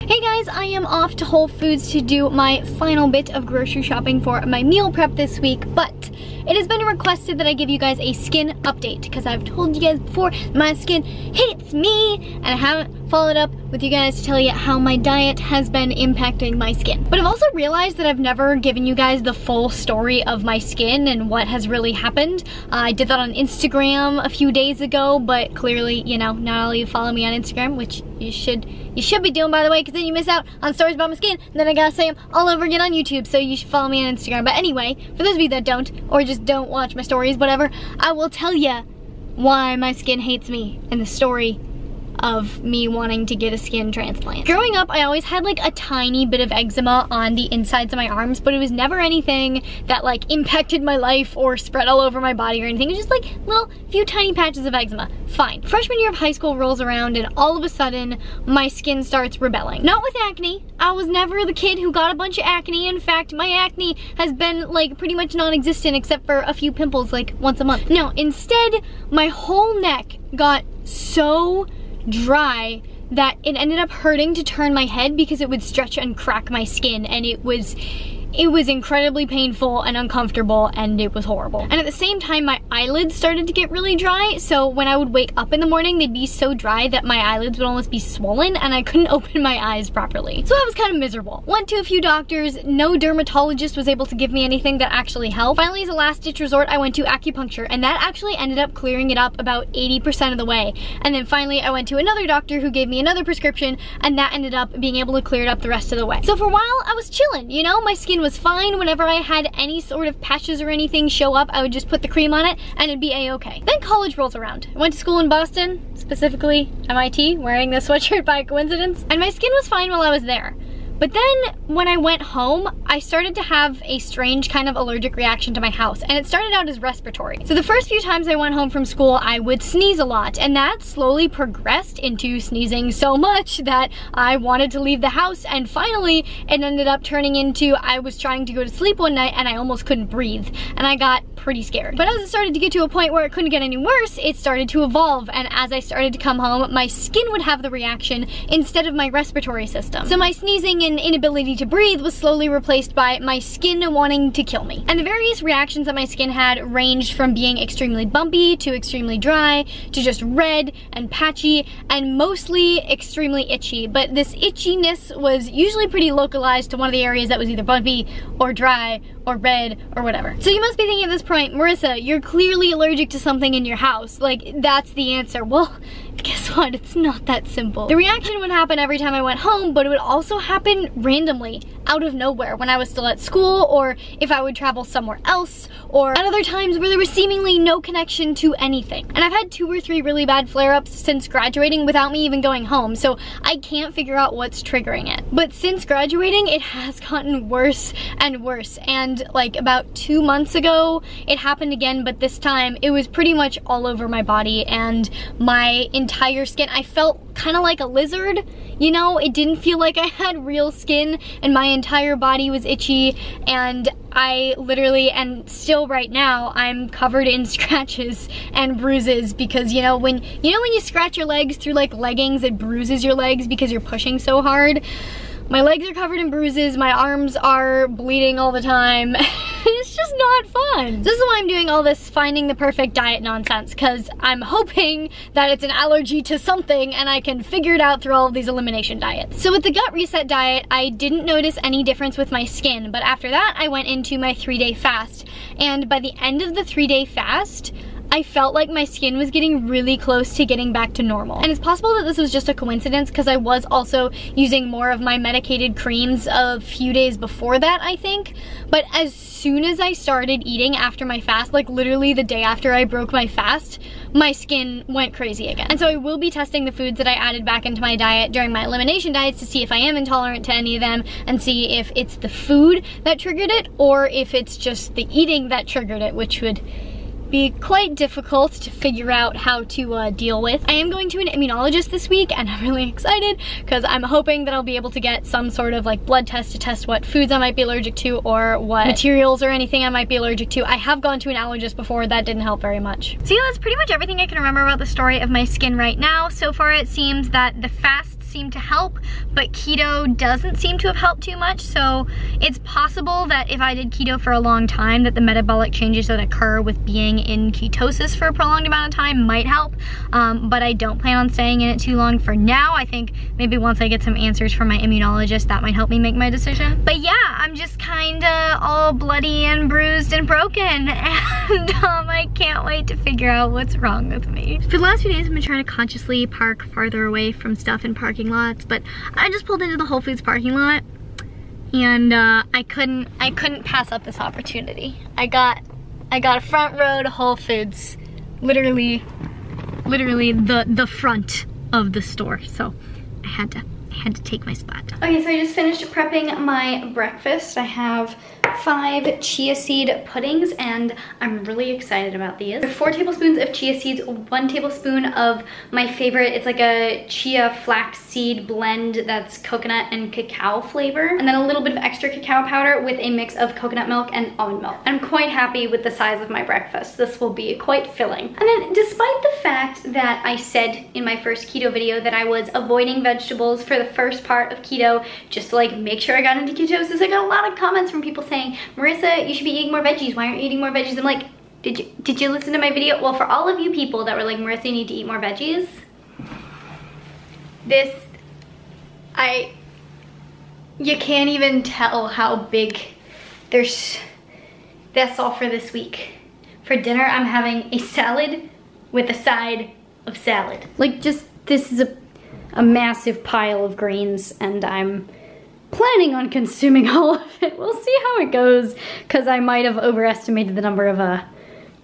Hey guys, I am off to Whole Foods to do my final bit of grocery shopping for my meal prep this week, but it has been requested that I give you guys a skin update because I've told you guys before my skin hates me and I haven't followed up with you guys to tell you how my diet has been impacting my skin. But I've also realized that I've never given you guys the full story of my skin and what has really happened. I did that on Instagram a few days ago, but clearly, you know, not all of you follow me on Instagram, which you should be doing, by the way, because then you miss out on stories about my skin, and then I gotta say them all over again on YouTube, so you should follow me on Instagram. But anyway, for those of you that don't, or just don't watch my stories, whatever, I will tell you why my skin hates me and the story of me wanting to get a skin transplant. Growing up, I always had like a tiny bit of eczema on the insides of my arms, but it was never anything that like impacted my life or spread all over my body or anything. It was just like little few tiny patches of eczema. Fine. Freshman year of high school rolls around and all of a sudden my skin starts rebelling. Not with acne. I was never the kid who got a bunch of acne. In fact, my acne has been like pretty much non-existent except for a few pimples like once a month. No, instead my whole neck got so dry that it ended up hurting to turn my head because it would stretch and crack my skin, and it was incredibly painful and uncomfortable, and it was horrible. And at the same time, my eyelids started to get really dry, so when I would wake up in the morning, they'd be so dry that my eyelids would almost be swollen and I couldn't open my eyes properly. So I was kind of miserable. Went to a few doctors, no dermatologist was able to give me anything that actually helped. Finally, as a last ditch resort, I went to acupuncture, and that actually ended up clearing it up about 80% of the way. And then finally, I went to another doctor who gave me another prescription, and that ended up being able to clear it up the rest of the way. So for a while, I was chilling, you know? My skin was fine. Whenever I had any sort of patches or anything show up, I would just put the cream on it and it'd be a-okay. Then college rolls around. I went to school in Boston, specifically MIT, wearing this sweatshirt by coincidence, and my skin was fine while I was there. But then when I went home, I started to have a strange kind of allergic reaction to my house, and it started out as respiratory. So the first few times I went home from school, I would sneeze a lot, and that slowly progressed into sneezing so much that I wanted to leave the house, and finally it ended up turning into I was trying to go to sleep one night and I almost couldn't breathe, and I got pretty scared. But as it started to get to a point where it couldn't get any worse, it started to evolve, and as I started to come home, my skin would have the reaction instead of my respiratory system. So my sneezing and inability to breathe was slowly replaced by my skin wanting to kill me. And the various reactions that my skin had ranged from being extremely bumpy to extremely dry to just red and patchy and mostly extremely itchy. But this itchiness was usually pretty localized to one of the areas that was either bumpy or dry or red or whatever. So you must be thinking at this point, Marissa, you're clearly allergic to something in your house. Like, that's the answer. Well, guess what? It's not that simple. The reaction would happen every time I went home, but it would also happen randomly, out of nowhere, when I was still at school, or if I would travel somewhere else, or at other times where there was seemingly no connection to anything. And I've had 2 or 3 really bad flare-ups since graduating without me even going home, so I can't figure out what's triggering it. But since graduating, it has gotten worse and worse, and like about 2 months ago, it happened again, but this time it was pretty much all over my body and my entire skin. I felt kind of like a lizard, you know? It didn't feel like I had real skin, and my entire body was itchy, and I literally, and still right now, I'm covered in scratches and bruises because, you know when you scratch your legs through like leggings, it bruises your legs because you're pushing so hard? My legs are covered in bruises, my arms are bleeding all the time. It's just not fun. This is why I'm doing all this finding the perfect diet nonsense, because I'm hoping that it's an allergy to something and I can figure it out through all of these elimination diets. So with the gut reset diet, I didn't notice any difference with my skin, but after that I went into my 3-day fast. And by the end of the 3-day fast, I felt like my skin was getting really close to getting back to normal. And it's possible that this was just a coincidence because I was also using more of my medicated creams a few days before that, I think. But as soon as I started eating after my fast, like literally the day after I broke my fast, my skin went crazy again. And so I will be testing the foods that I added back into my diet during my elimination diets to see if I am intolerant to any of them and see if it's the food that triggered it or if it's just the eating that triggered it, which would be quite difficult to figure out how to deal with. I am going to an immunologist this week, and I'm really excited because I'm hoping that I'll be able to get some sort of like blood test to test what foods I might be allergic to or what materials or anything I might be allergic to. I have gone to an allergist before, that didn't help very much. So yeah, that's pretty much everything I can remember about the story of my skin right now. So far it seems that the fast seem to help, but keto doesn't seem to have helped too much. So it's possible that if I did keto for a long time, that the metabolic changes that occur with being in ketosis for a prolonged amount of time might help. But I don't plan on staying in it too long for now. I think maybe once I get some answers from my immunologist, that might help me make my decision. But yeah, I'm just kinda all bloody and bruised and broken, and I can't wait to figure out what's wrong with me. For the last few days, I've been trying to consciously park farther away from stuff in parking lots, but I just pulled into the Whole Foods parking lot, and I couldn't pass up this opportunity. I got a front row to Whole Foods, literally the front of the store, so I had to take my spot. Okay, so I just finished prepping my breakfast. I have 5 chia seed puddings, and I'm really excited about these. 4 tablespoons of chia seeds, 1 tablespoon of my favorite, it's like a chia flax seed blend that's coconut and cacao flavor, and then a little bit of extra cacao powder with a mix of coconut milk and almond milk. I'm quite happy with the size of my breakfast. This will be quite filling. And then despite the fact that I said in my first keto video that I was avoiding vegetables for the first part of keto, just to like make sure I got into ketosis, I got a lot of comments from people saying, Marissa, you should be eating more veggies. Why aren't you eating more veggies? I'm like, did you listen to my video? Well, for all of you people that were like, Marissa, you need to eat more veggies, you can't even tell how big that's all for this week. For dinner, I'm having a salad with a side of salad. Like, just, this is a massive pile of greens, and I'm planning on consuming all of it. We'll see how it goes, because I might have overestimated the number of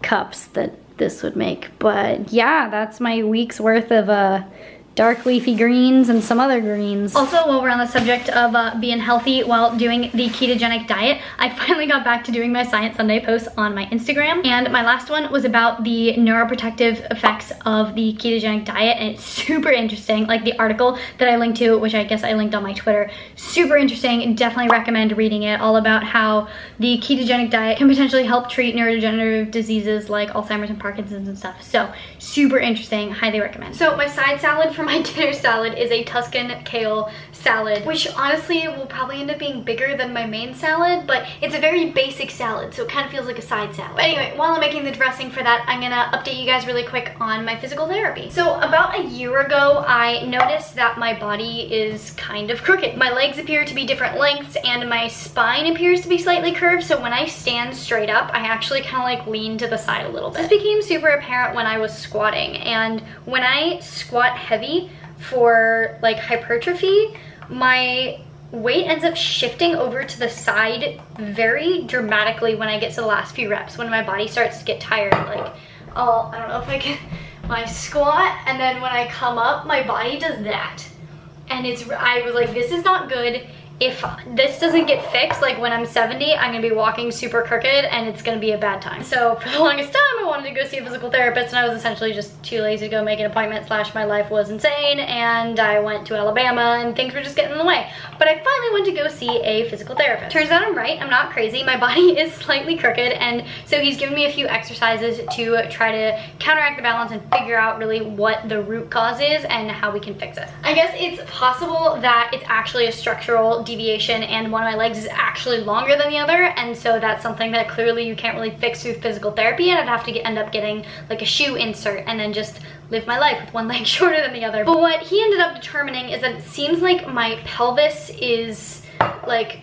cups that this would make. But yeah, that's my week's worth of dark leafy greens and some other greens. Also, while we're on the subject of being healthy while doing the ketogenic diet, I finally got back to doing my Science Sunday posts on my Instagram, and my last one was about the neuroprotective effects of the ketogenic diet, and it's super interesting. Like the article that I linked to, which I guess I linked on my Twitter, super interesting. Definitely recommend reading it, all about how the ketogenic diet can potentially help treat neurodegenerative diseases like Alzheimer's and Parkinson's and stuff. So super interesting, highly recommend. So my side salad for my dinner salad is a Tuscan kale salad, which honestly will probably end up being bigger than my main salad, but it's a very basic salad, so it kind of feels like a side salad. But anyway, while I'm making the dressing for that, I'm gonna update you guys really quick on my physical therapy. So about a year ago, I noticed that my body is kind of crooked. My legs appear to be different lengths, and my spine appears to be slightly curved, so when I stand straight up, I actually kind of like lean to the side a little bit. This became super apparent when I was squatting, and when I squat heavy for like hypertrophy, my weight ends up shifting over to the side very dramatically when I get to the last few reps, when my body starts to get tired. Like, I don't know if I can, my squat, and then when I come up, my body does that. And I was like, this is not good. If this doesn't get fixed, like when I'm 70, I'm gonna be walking super crooked and it's gonna be a bad time. So for the longest time, I wanted to go see a physical therapist, and I was essentially just too lazy to go make an appointment, / my life was insane, and I went to Alabama and things were just getting in the way. But I finally went to go see a physical therapist. Turns out I'm right, I'm not crazy. My body is slightly crooked, and so he's given me a few exercises to try to counteract the balance and figure out really what the root cause is and how we can fix it. I guess it's possible that it's actually a structural deviation, and one of my legs is actually longer than the other, and so that's something that clearly you can't really fix through physical therapy, and I'd have to end up getting like a shoe insert and then just live my life with one leg shorter than the other. But what he ended up determining is that it seems like my pelvis is like,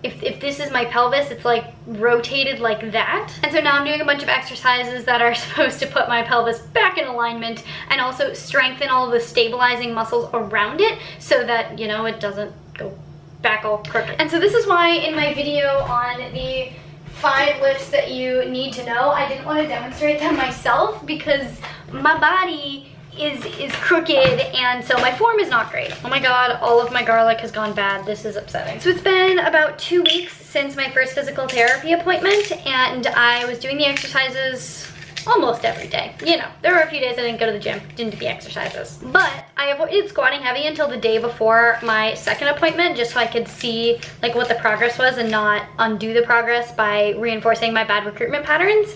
if this is my pelvis, it's like rotated like that. And so now I'm doing a bunch of exercises that are supposed to put my pelvis back in alignment and also strengthen all of the stabilizing muscles around it so that, you know, it doesn't go back all crooked. And so this is why in my video on the 5 lifts that you need to know, I didn't want to demonstrate them myself because my body is crooked, and so my form is not great. Oh my god, all of my garlic has gone bad. This is upsetting. So it's been about 2 weeks since my first physical therapy appointment, and I was doing the exercises almost every day. You know, there were a few days I didn't go to the gym, didn't do the exercises. But I avoided squatting heavy until the day before my second appointment, just so I could see like what the progress was and not undo the progress by reinforcing my bad recruitment patterns.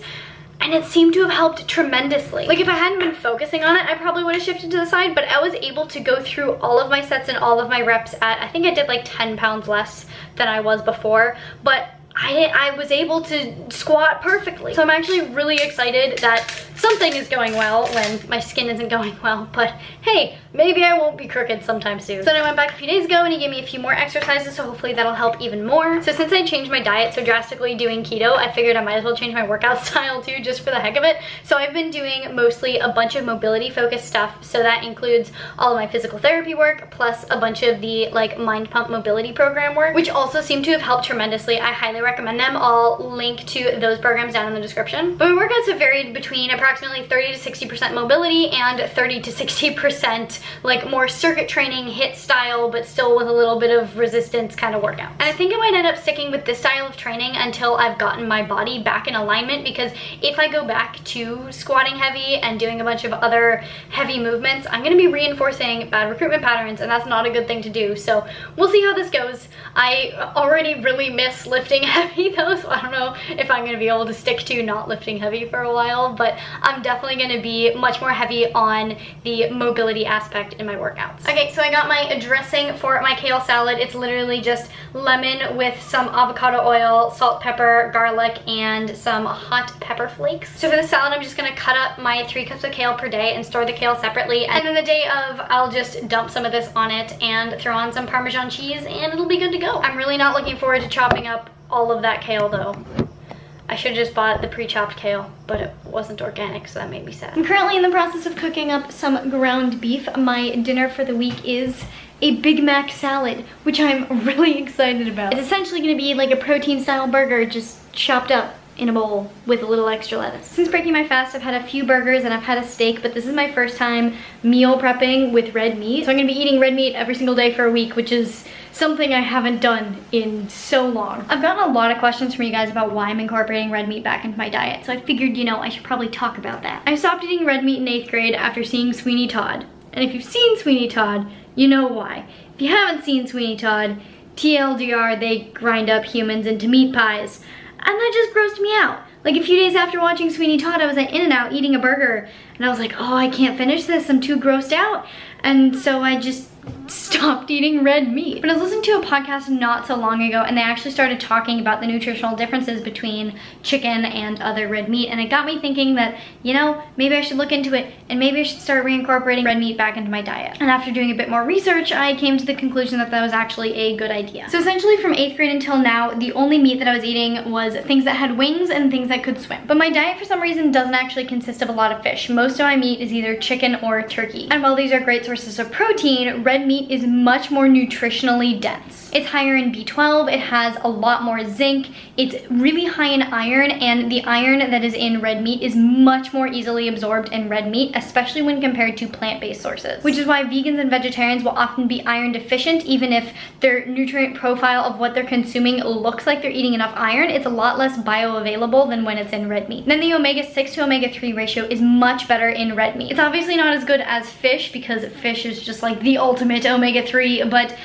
and it seemed to have helped tremendously. Like if I hadn't been focusing on it, I probably would have shifted to the side, but I was able to go through all of my sets and all of my reps at, I think I did like 10 pounds less than I was before, but I was able to squat perfectly. So I'm actually really excited that something is going well when my skin isn't going well, but hey, maybe I won't be crooked sometime soon. So then I went back a few days ago and he gave me a few more exercises, so hopefully that'll help even more. So since I changed my diet so drastically doing keto, I figured I might as well change my workout style too, just for the heck of it. So I've been doing mostly a bunch of mobility focused stuff. So that includes all of my physical therapy work, plus a bunch of the like MINDPUMP mobility program work, which also seem to have helped tremendously. I highly recommend them. I'll link to those programs down in the description. But my workouts have varied between approximately 30 to 60% mobility and 30 to 60% like more circuit training, HIIT style, but still with a little bit of resistance kind of workout. And I think I might end up sticking with this style of training until I've gotten my body back in alignment, because if I go back to squatting heavy and doing a bunch of other heavy movements, I'm gonna be reinforcing bad recruitment patterns, and that's not a good thing to do. So we'll see how this goes. I already really miss lifting heavy though, so I don't know if I'm gonna be able to stick to not lifting heavy for a while, but I'm definitely gonna be much more heavy on the mobility aspect in my workouts. Okay, so I got my dressing for my kale salad. It's literally just lemon with some avocado oil, salt, pepper, garlic, and some hot pepper flakes. So for the salad, I'm just gonna cut up my 3 cups of kale per day and store the kale separately, and then the day of, I'll just dump some of this on it and throw on some Parmesan cheese, and it'll be good to go. I'm really not looking forward to chopping up all of that kale though. I should have just bought the pre-chopped kale, but it wasn't organic, so that made me sad. I'm currently in the process of cooking up some ground beef. My dinner for the week is a Big Mac salad, which I'm really excited about. It's essentially gonna be like a protein style burger, just chopped up in a bowl with a little extra lettuce. Since breaking my fast, I've had a few burgers and I've had a steak, but this is my first time meal prepping with red meat. So I'm gonna be eating red meat every single day for a week, which is something I haven't done in so long. I've gotten a lot of questions from you guys about why I'm incorporating red meat back into my diet, so I figured, you know, I should probably talk about that. I stopped eating red meat in 8th grade after seeing Sweeney Todd. And if you've seen Sweeney Todd, you know why. If you haven't seen Sweeney Todd, TLDR, they grind up humans into meat pies. And that just grossed me out. Like a few days after watching Sweeney Todd, I was at In-N-Out eating a burger, and I was like, oh, I can't finish this, I'm too grossed out. And so I just stopped eating red meat. But I was listening to a podcast not so long ago, and they actually started talking about the nutritional differences between chicken and other red meat, and it got me thinking that, you know, maybe I should look into it, and maybe I should start reincorporating red meat back into my diet. And after doing a bit more research, I came to the conclusion that that was actually a good idea. So essentially from 8th grade until now, the only meat that I was eating was things that had wings and things that could swim. But my diet for some reason doesn't actually consist of a lot of fish. Most of my meat is either chicken or turkey. And while these are great sources of protein, red meat is much more nutritionally dense. It's higher in B12, it has a lot more zinc, it's really high in iron, and the iron that is in red meat is much more easily absorbed in red meat, especially when compared to plant-based sources. Which is why vegans and vegetarians will often be iron deficient, even if their nutrient profile of what they're consuming looks like they're eating enough iron. It's a lot less bioavailable than when it's in red meat. Then the omega-6 to omega-3 ratio is much better in red meat. It's obviously not as good as fish, because fish is just like the ultimate omega-3, but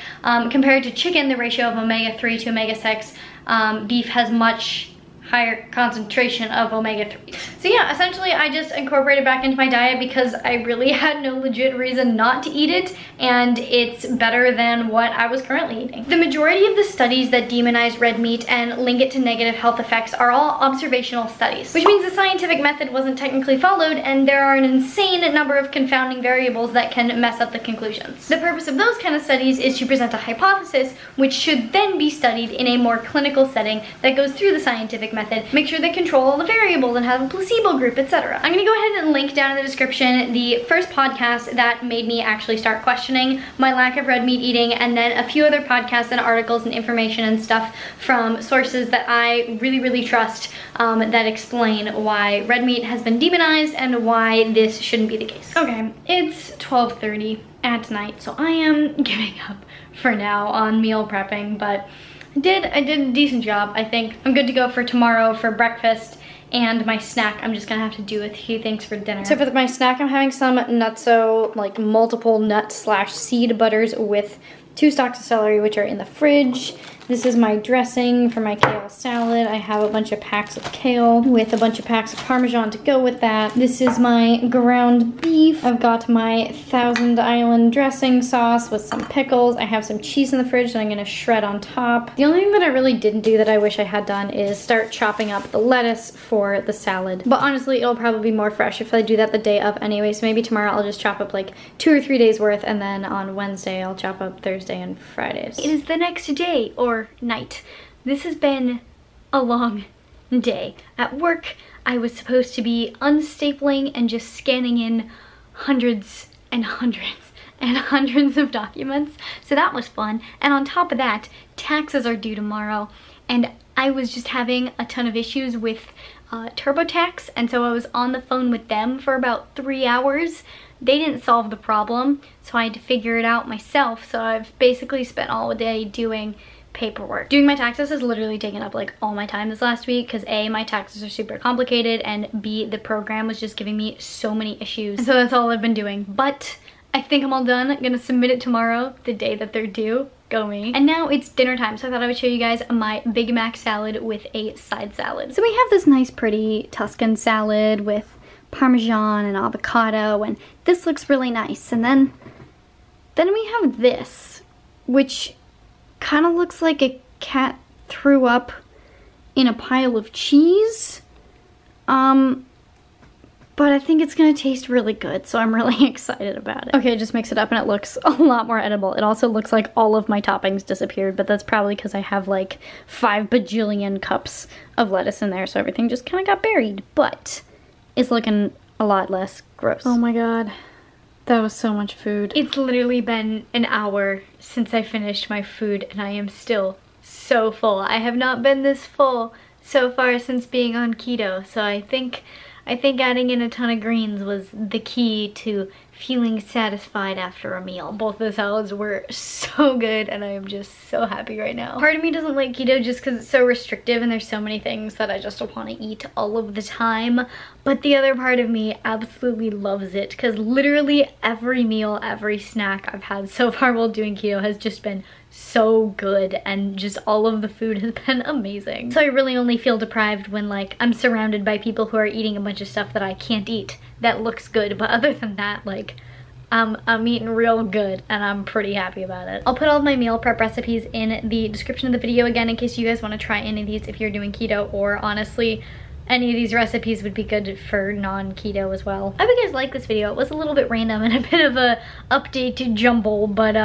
compared to chicken, the ratio of omega-3 to omega-6, beef has much higher concentration of omega-3. So yeah, essentially I just incorporated back into my diet because I really had no legit reason not to eat it, and it's better than what I was currently eating. The majority of the studies that demonize red meat and link it to negative health effects are all observational studies, which means the scientific method wasn't technically followed, and there are an insane number of confounding variables that can mess up the conclusions. The purpose of those kind of studies is to present a hypothesis, which should then be studied in a more clinical setting that goes through the scientific method, make sure they control all the variables and have a placebo group, etc. I'm gonna go ahead and link down in the description the first podcast that made me actually start questioning my lack of red meat eating, and then a few other podcasts and articles and information and stuff from sources that I really trust that explain why red meat has been demonized and why this shouldn't be the case. Okay, it's 12:30 at night, so I am giving up for now on meal prepping, but I did a decent job, I think. I'm good to go for tomorrow for breakfast, and my snack, I'm just gonna have to do a few things for dinner. So for my snack, I'm having some nutso, like multiple nut / seed butters with 2 stalks of celery, which are in the fridge. This is my dressing for my kale salad. I have a bunch of packs of kale with a bunch of packs of Parmesan to go with that. This is my ground beef. I've got my Thousand Island dressing sauce with some pickles. I have some cheese in the fridge that I'm gonna shred on top. The only thing that I really didn't do that I wish I had done is start chopping up the lettuce for the salad. But honestly, it'll probably be more fresh if I do that the day of anyway. So maybe tomorrow I'll just chop up like 2 or 3 days worth, and then on Wednesday I'll chop up Thursday and Fridays. It is the next day, or night. This has been a long day. At work, I was supposed to be unstapling and just scanning in hundreds and hundreds and hundreds of documents. So that was fun. And on top of that, taxes are due tomorrow. And I was just having a ton of issues with TurboTax. And so I was on the phone with them for about 3 hours. They didn't solve the problem, so I had to figure it out myself. So I've basically spent all day doing paperwork. Doing my taxes has literally taken up like all my time this last week because A, my taxes are super complicated, and B, the program was just giving me so many issues. And so that's all I've been doing. But I think I'm all done. I'm gonna submit it tomorrow, the day that they're due. Go me. And now it's dinner time, so I thought I would show you guys my Big Mac salad with a side salad. So we have this nice pretty Tuscan salad with Parmesan and avocado, and this looks really nice. And then we have this, which kind of looks like a cat threw up in a pile of cheese. But I think it's gonna taste really good, so I'm really excited about it. Okay, just mix it up and it looks a lot more edible. It also looks like all of my toppings disappeared, but that's probably because I have like 5 bajillion cups of lettuce in there, so everything just kind of got buried. But it's looking a lot less gross. Oh my god. That was so much food. It's literally been an hour since I finished my food and I am still so full. I have not been this full so far since being on keto. So I think adding in a ton of greens was the key to feeling satisfied after a meal. Both the salads were so good and I am just so happy right now. Part of me doesn't like keto just because it's so restrictive and there's so many things that I just don't want to eat all of the time. But the other part of me absolutely loves it because literally every meal, every snack I've had so far while doing keto has just been so good, and just all of the food has been amazing. So I really only feel deprived when like I'm surrounded by people who are eating a bunch of stuff that I can't eat that looks good, but other than that, like I'm eating real good and I'm pretty happy about it. I'll put all of my meal prep recipes in the description of the video again in case you guys want to try any of these if you're doing keto, or honestly any of these recipes would be good for non-keto as well. I hope you guys like this video. It was a little bit random and a bit of a update to jumble, but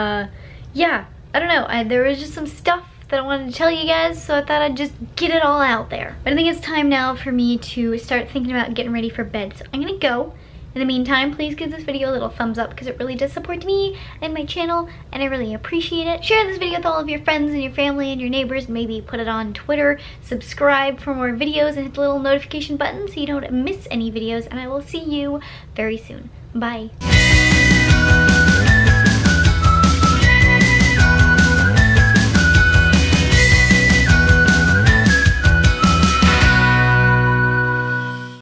yeah, I don't know, there was just some stuff that I wanted to tell you guys, so I thought I'd just get it all out there. But I think it's time now for me to start thinking about getting ready for bed, so I'm gonna go. In the meantime, please give this video a little thumbs up because it really does support me and my channel, and I really appreciate it. Share this video with all of your friends and your family and your neighbors. Maybe put it on Twitter. Subscribe for more videos and hit the little notification button so you don't miss any videos, and I will see you very soon. Bye.